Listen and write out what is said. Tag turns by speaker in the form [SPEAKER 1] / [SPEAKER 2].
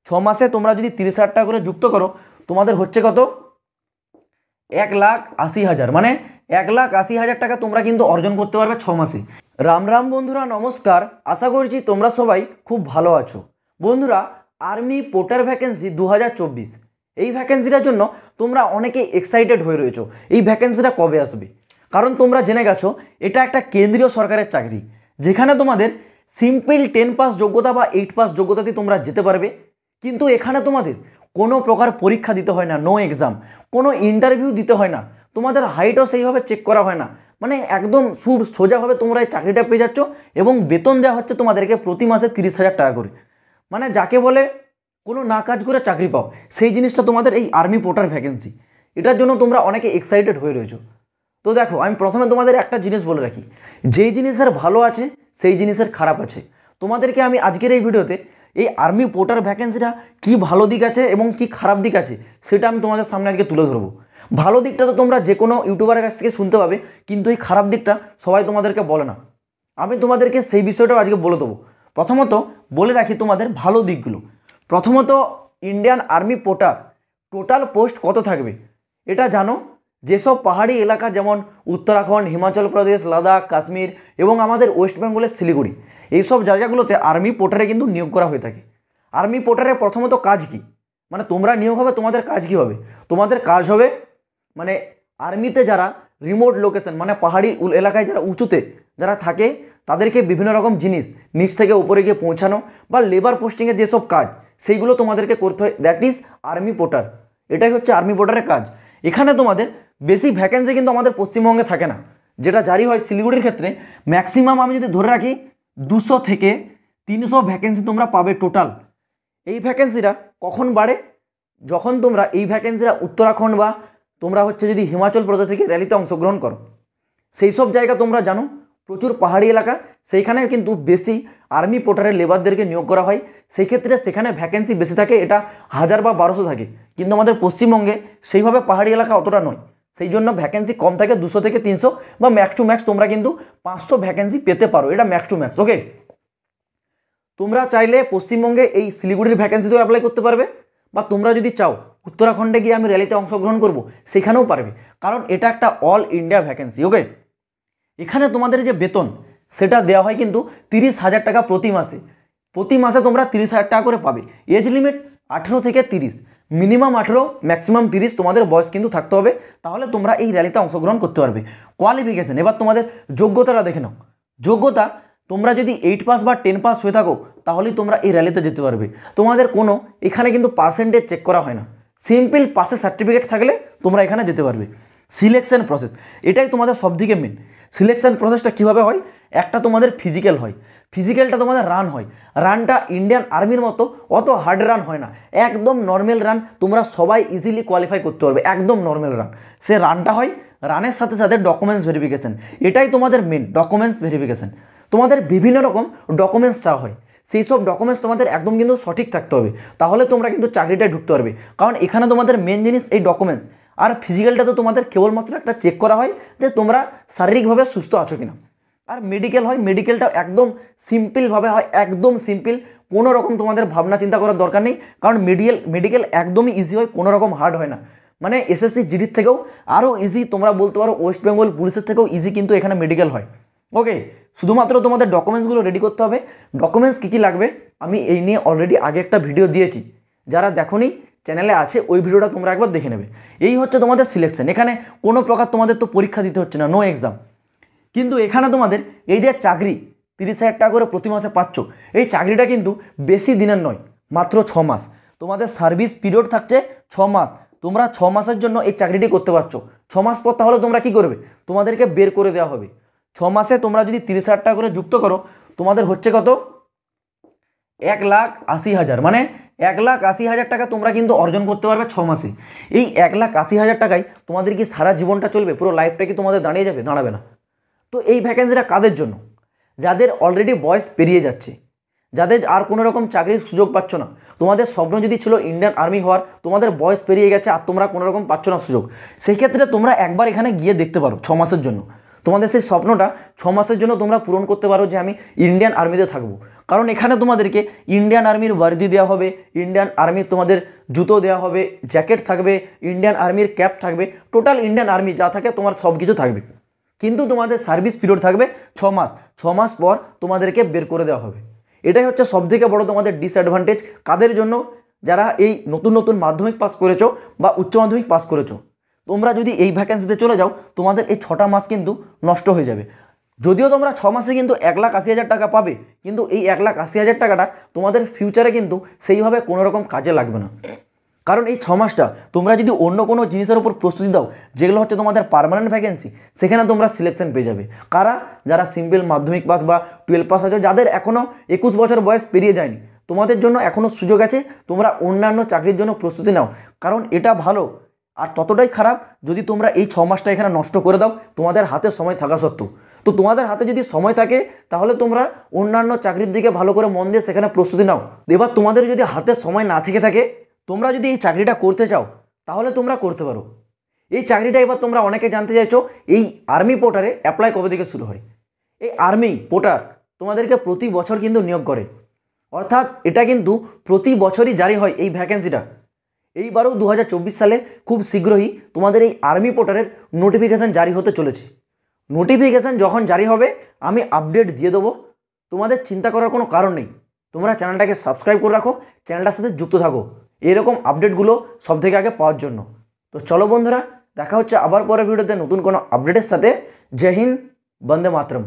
[SPEAKER 1] মাসে তোমরা যদি 30,000 টাকা করে যুক্ত করো তোমাদের হচ্ছে কত 1,80,000 মানে 1,80,000 টাকা তোমরা কিন্তু অর্জন করতে পারবে 6 মাসে। রাম রাম বন্ধুরা, নমস্কার। আশা করছি তোমরা সবাই খুব ভালো আছো। বন্ধুরা, আর্মি পোর্টার ভ্যাকেন্সি 2024 এই ভ্যাকেন্সিটার জন্য তোমরা অনেকে এক্সাইটেড হয়ে রয়েছো এই ভ্যাকেন্সিটা কবে আসবে। কারণ তোমরা জেনে গেছো এটা একটা কেন্দ্রীয় সরকারের চাকরি, যেখানে তোমাদের সিম্পল 10 পাস যোগ্যতা বা 8 পাস যোগ্যতাতে তোমরা যেতে পারবে। কিন্তু এখানে তোমাদের কোনো প্রকার পরীক্ষা দিতে হয় না, নো এক্সাম, কোনো ইন্টারভিউ দিতে হয় না, তোমাদের হাইটও সেইভাবে চেক করা হয় না। মানে একদম সোজাভাবে তোমরা এই চাকরিটা পেয়ে যাচ্ছ এবং বেতন দেওয়া হচ্ছে তোমাদেরকে প্রতি মাসে 30,000 টাকা করে। মানে যাকে বলে কোনো না কাজ করে চাকরি পাও, সেই জিনিসটা তোমাদের এই আর্মি পোর্টার ভ্যাকেন্সি। এটার জন্য তোমরা অনেকে এক্সাইটেড হয়ে রয়েছো। তো দেখো, আমি প্রথমে তোমাদের একটা জিনিস বলে রাখি, যেই জিনিসের ভালো আছে সেই জিনিসের খারাপ আছে। তোমাদেরকে আমি আজকের এই ভিডিওতে এই আর্মি পোর্টার ভ্যাকেন্সিটা কি ভালো দিক আছে এবং কি খারাপ দিক আছে সেটা আমি তোমাদের সামনে আজকে তুলে ধরবো। ভালো দিকটা তো তোমরা যে কোনো ইউটিউবারের কাছ থেকে শুনতে পাবে, কিন্তু এই খারাপ দিকটা সবাই তোমাদেরকে বলে না। আমি তোমাদেরকে সেই বিষয়টাও আজকে বলে দেবো। প্রথমত বলে রাখি তোমাদের ভালো দিকগুলো। প্রথমত, Indian army porter total post কত থাকবে এটা জানো। যেসব পাহাড়ি এলাকা যেমন উত্তরাখণ্ড, হিমাচল প্রদেশ, লাদাখ, কাশ্মীর এবং আমাদের ওয়েস্ট বেঙ্গলের শিলিগুড়ি, এইসব জায়গাগুলোতে আর্মি পোর্টারে কিন্তু নিয়োগ করা হয়ে থাকে। আর্মি পোর্টারে প্রথমত কাজ কি, মানে তোমরা নিয়োগ হবে, তোমাদের কাজ কি হবে? তোমাদের কাজ হবে মানে আর্মিতে যারা রিমোট লোকেশন মানে পাহাড়ি এলাকায় যারা উঁচুতে যারা থাকে তাদেরকে বিভিন্ন রকম জিনিস নিচ থেকে উপরে গিয়ে পৌঁছানো বা লেবার পোস্টিংয়ের যেসব কাজ সেইগুলো তোমাদেরকে করতে হয়। That is army porter. এটাই হচ্ছে আর্মি পোর্টারের কাজ। এখানে তোমাদের বেশি ভ্যাকেন্সি কিন্তু আমাদের পশ্চিমবঙ্গে থাকে না। যেটা জারি হয় শিলিগুড়ির ক্ষেত্রে ম্যাক্সিমাম আমি যদি ধরে রাখি 200 থেকে 300 ভ্যাকেন্সি তোমরা পাবে টোটাল। এই ভ্যাকেন্সিটা কখন বাড়ে? যখন তোমরা এই ভ্যাকেন্সিটা উত্তরাখণ্ড বা তোমরা হচ্ছে যদি হিমাচল প্রদেশ থেকে র্যালিতে অংশগ্রহণ করো, সেই সব জায়গা তোমরা জানো প্রচুর পাহাড়ি এলাকা, সেইখানে কিন্তু বেশি আর্মি পোর্টারের লেবারদেরকে নিয়োগ করা হয়। সেই ক্ষেত্রে সেখানে ভ্যাকেন্সি বেশি থাকে, এটা 1000 বা 1200 থাকে। কিন্তু আমাদের পশ্চিমবঙ্গে সেইভাবে পাহাড়ি এলাকা অতটা নয়, সেই জন্য ভ্যাকেন্সি কম থাকে। 200 থেকে 300 বা ম্যাক্স টু ম্যাক্স তোমরা কিন্তু 500 ভ্যাকেন্সি পেতে পারো, এটা ম্যাক্স টু ম্যাক্স। ওকে, তোমরা চাইলে পশ্চিমবঙ্গে এই শিলিগুড়ির ভ্যাকেন্সিতেও অ্যাপ্লাই করতে পারবে, বা তোমরা যদি চাও উত্তরাখণ্ডে গিয়ে আমি র্যালিতে অংশগ্রহণ করব সেখানেও পারবে, কারণ এটা একটা অল ইন্ডিয়া ভ্যাকেন্সি। ওকে, এখানে তোমাদের যে বেতন সেটা দেওয়া হয় কিন্তু 30,000 টাকা প্রতি মাসে। প্রতি মাসে তোমরা 30,000 টাকা করে পাবে। এজ লিমিট 18 থেকে 30, মিনিমাম 18 ম্যাক্সিমাম 30 তোমাদের বয়স কিন্তু থাকতে হবে, তাহলে তোমরা এই র্যালিতে অংশগ্রহণ করতে পারবে। কোয়ালিফিকেশন, এবার তোমাদের যোগ্যতাটা দেখে নাও। যোগ্যতা, তোমরা যদি 8 পাস বা 10 পাস হয়ে থাকো তাহলেই তোমরা এই র্যালিতে যেতে পারবে। তোমাদের কোনো এখানে কিন্তু পার্সেন্টেজ চেক করা হয় না, সিম্পল পাসের সার্টিফিকেট থাকলে তোমরা এখানে যেতে পারবে। সিলেকশন প্রসেস, এটাই তোমাদের সবথেকে মেন। সিলেকশন প্রসেসটা কীভাবে হয়? একটা তোমাদের ফিজিক্যাল হয়, ফিজিক্যালটা তোমাদের রান হয়। রানটা ইন্ডিয়ান আর্মির মতো অত হার্ড রান হয় না, একদম নর্মাল রান, তোমরা সবাই ইজিলি কোয়ালিফাই করতে পারবে, একদম নর্মাল রান। সে রানটা হয়, রানের সাথে সাথে ডকুমেন্টস ভেরিফিকেশন, এটাই তোমাদের মেন ডকুমেন্টস ভেরিফিকেশন। তোমাদের বিভিন্ন রকম ডকুমেন্টস চাওয়া হয়, সেই সব ডকুমেন্টস তোমাদের একদম কিন্তু সঠিক থাকতে হবে, তাহলে তোমরা কিন্তু চাকরিটায় ঢুকতে পারবে। কারণ এখানে তোমাদের মেন জিনিস এই ডকুমেন্টস। আর ফিজিক্যালটা তো তোমাদের কেবলমাত্র একটা চেক করা হয় যে তোমরা শারীরিকভাবে সুস্থ আছো কিনা। আর মেডিকেল হয়, মেডিকেলটা একদম সিম্পলভাবে হয়, একদম সিম্পল, কোনো রকম তোমাদের ভাবনা চিন্তা করার দরকার নেই। কারণ মেডিকেল একদমই ইজি হয়, কোনো রকম হার্ড হয় না। মানে এসএসসি জিডির থেকেও আরও ইজি, তোমরা বলতে পারো ওয়েস্ট বেঙ্গল পুলিশের থেকেও ইজি কিন্তু এখানে মেডিকেল হয়। ওকে, শুধুমাত্র তোমাদের ডকুমেন্টসগুলো রেডি করতে হবে। ডকুমেন্টস কী কী লাগবে আমি এই নিয়ে অলরেডি আগে একটা ভিডিও দিয়েছি, যারা দেখোনি চ্যানেলে আছে, ওই ভিডিওটা তোমরা একবার দেখে নেবে। এই হচ্ছে তোমাদের সিলেকশন। এখানে কোনো প্রকার তোমাদের তো পরীক্ষা দিতে হচ্ছে না, নো এক্সাম। কিন্তু এখানে তোমাদের এই যে চাকরি 30,000 টাকা করে প্রতি মাসে পাচ্ছ, এই চাকরিটা কিন্তু বেশি দিনের নয়, মাত্র 6 মাস। তোমাদের সার্ভিস পিরিয়ড থাকছে 6 মাস। তোমরা 6 মাসের জন্য এই চাকরিটি করতে পারছো। 6 মাস পর তাহলে তোমরা কি করবে? তোমাদেরকে বের করে দেওয়া হবে। 6 মাসে তোমরা যদি 30,000 টাকা করে যুক্ত করো, তোমাদের হচ্ছে কত 1,80,000, মানে 1,80,000 টাকা তোমরা কিন্তু অর্জন করতে পারবে 6 মাসে। এই 1,80,000 টাকায় তোমাদের কি সারা জীবনটা চলবে? পুরো লাইফটা কি তোমাদের দাঁড়িয়ে যাবে? দাঁড়াবে না। তো এই ভ্যাকেন্সিটা কাদের জন্য? যাদের অলরেডি বয়স পেরিয়ে যাচ্ছে, যাদের আর কোনো রকম চাকরির সুযোগ পাচ্ছ না। তোমাদের স্বপ্ন যদি ছিল ইন্ডিয়ান আর্মি হওয়ার, তোমাদের বয়স পেরিয়ে গেছে আর তোমরা কোনো রকম পাচ্ছ না সুযোগ, সেই ক্ষেত্রে তোমরা একবার এখানে গিয়ে দেখতে পারো। 6 মাসের জন্য তোমাদের সেই স্বপ্নটা 6 মাসের জন্য তোমরা পূরণ করতে পারো যে আমি ইন্ডিয়ান আর্মিতে থাকবো। কারণ এখানে তোমাদেরকে ইন্ডিয়ান আর্মির ওয়ার্দি দেওয়া হবে, ইন্ডিয়ান আর্মির তোমাদের জুতো দেওয়া হবে, জ্যাকেট থাকবে, ইন্ডিয়ান আর্মির ক্যাপ থাকবে, টোটাল ইন্ডিয়ান আর্মি যা থাকে তোমার সব কিছু থাকবে। কিন্তু তোমাদের সার্ভিস পিরিয়ড থাকবে 6 মাস, 6 মাস পর তোমাদেরকে বের করে দেওয়া হবে। এটাই হচ্ছে সবথেকে বড় তোমাদের ডিসঅ্যাডভান্টেজ। কাদের জন্য? যারা এই নতুন নতুন মাধ্যমিক পাস করেছো বা উচ্চ মাধ্যমিক পাস করেছো, তোমরা যদি এই ভ্যাকেন্সিতে চলে যাও তোমাদের এই 6টা মাস কিন্তু নষ্ট হয়ে যাবে। যদিও তোমরা 6 মাসে কিন্তু 1,80,000 টাকা পাবে, কিন্তু এই 1,80,000 টাকাটা তোমাদের ফিউচারে কিন্তু সেইভাবে কোনো রকম কাজে লাগবে না। কারণ এই 6 মাসটা তোমরা যদি অন্য কোনো জিনিসের উপর প্রস্তুতি দাও, যেগুলো হচ্ছে তোমাদের পার্মানেন্ট ভ্যাকেন্সি, সেখানে তোমরা সিলেকশন পেয়ে যাবে। কারা? যারা সিম্পল মাধ্যমিক পাস বা 12 পাস আছে, যাদের এখনও 21 বছর বয়স পেরিয়ে যায়নি, তোমাদের জন্য এখনও সুযোগ আছে। তোমরা অন্যান্য চাকরির জন্য প্রস্তুতি নাও, কারণ এটা ভালো। আর ততটাই খারাপ যদি তোমরা এই 6 মাসটা এখানে নষ্ট করে দাও তোমাদের হাতে সময় থাকা সত্ত্বেও। তো তোমাদের হাতে যদি সময় থাকে তাহলে তোমরা অন্যান্য চাকরির দিকে ভালো করে মন দিয়ে সেখানে প্রস্তুতি নাও। এবার তোমাদের যদি হাতে সময় না থেকে থাকে, তোমরা যদি এই চাকরিটা করতে চাও তাহলে তোমরা করতে পারো। এই চাকরিটা এবার তোমরা অনেকে জানতে চাইছো, এই আর্মি পোর্টারে অ্যাপ্লাই কবে থেকে শুরু হয়। এই আর্মি পোর্টার তোমাদেরকে প্রতি বছর কিন্তু নিয়োগ করে, অর্থাৎ এটা কিন্তু প্রতি বছরই জারি হয় এই ভ্যাকেন্সিটা। এইবারও 2024 সালে খুব শীঘ্রই তোমাদের এই আর্মি পোর্টারের নোটিফিকেশান জারি হতে চলেছে। নোটিফিকেশান যখন জারি হবে আমি আপডেট দিয়ে দেবো, তোমাদের চিন্তা করার কোনো কারণ নেই। তোমরা চ্যানেলটাকে সাবস্ক্রাইব করে রাখো, চ্যানেলটার সাথে যুক্ত থাকো এরকম আপডেটগুলো সব থেকে আগে পাওয়ার জন্য। তো চলো বন্ধুরা, দেখা হচ্ছে আবার পরের ভিডিওতে নতুন কোনো আপডেটের সাথে। জয় হিন্দ, বন্দে মাতরম।